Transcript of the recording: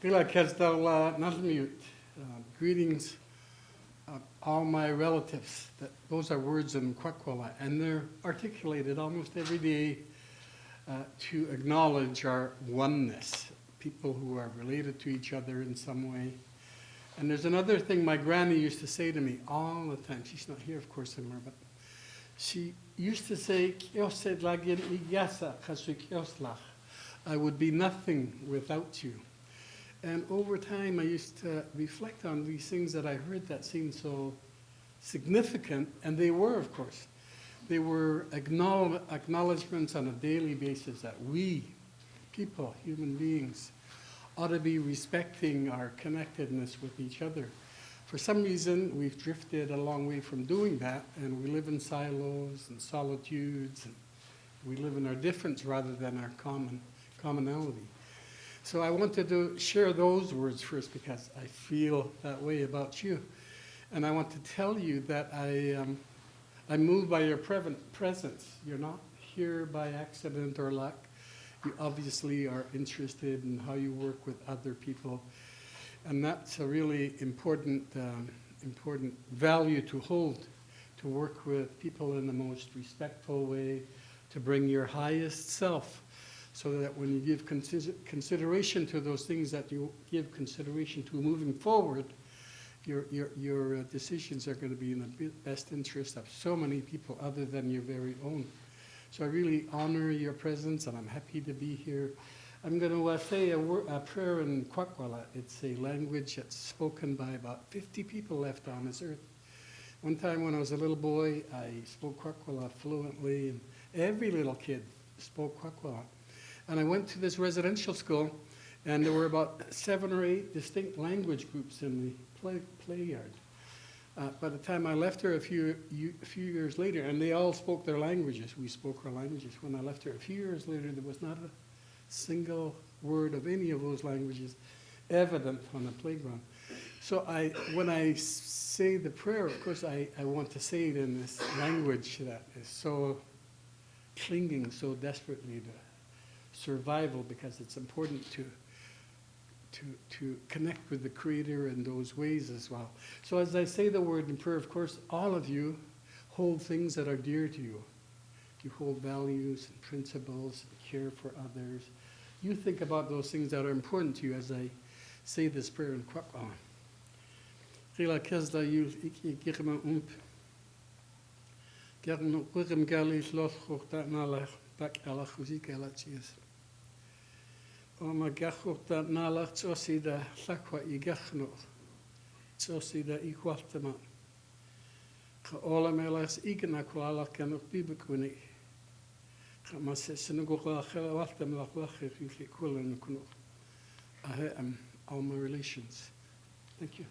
Greetings, all my relatives. Those are words in Kwakwala, and they're articulated almost every day to acknowledge our oneness, people who are related to each other in some way. And there's another thing my granny used to say to me all the time. She's not here, of course, anymore, but she used to say, I would be nothing without you. And over time, I used to reflect on these things that I heard that seemed so significant, and they were, of course. They were acknowledgments on a daily basis that we, people, human beings, ought to be respecting our connectedness with each other. For some reason, we've drifted a long way from doing that, and we live in silos and solitudes, and we live in our difference rather than our commonality. So I wanted to share those words first because I feel that way about you. And I want to tell you that I'm moved by your presence. You're not here by accident or luck. You obviously are interested in how you work with other people. And that's a really important value to hold, to work with people in the most respectful way, to bring your highest self, so that when you give consideration to those things that you give consideration to moving forward, your decisions are going to be in the best interest of so many people other than your very own. So I really honor your presence, and I'm happy to be here. I'm going to say a prayer in Kwakwala. It's a language that's spoken by about 50 people left on this earth. One time when I was a little boy, I spoke Kwakwala fluently, and every little kid spoke Kwakwala. And I went to this residential school, and there were about 7 or 8 distinct language groups in the play yard. By the time I left her a few years later, and they all spoke their languages, we spoke our languages. When I left her a few years later, there was not a single word of any of those languages evident on the playground. So when I say the prayer, of course, I want to say it in this language that is so clinging so desperately to survival, because it's important to connect with the Creator in those ways as well. So as I say the word in prayer, of course, all of you hold things that are dear to you. You hold values and principles and care for others. You think about those things that are important to you as I say this prayer in Kwakwala. Oma gachwch da nalach tsosi da llacwa I gachnoch, tsosi da I chwaltama. Cha ola melachs igna kwalach ganwch bibakwynig. Cha masesyn gwch lach ela waltam lach lachich I chi cwlen cwnoch. Ahe all my relations. Thank you.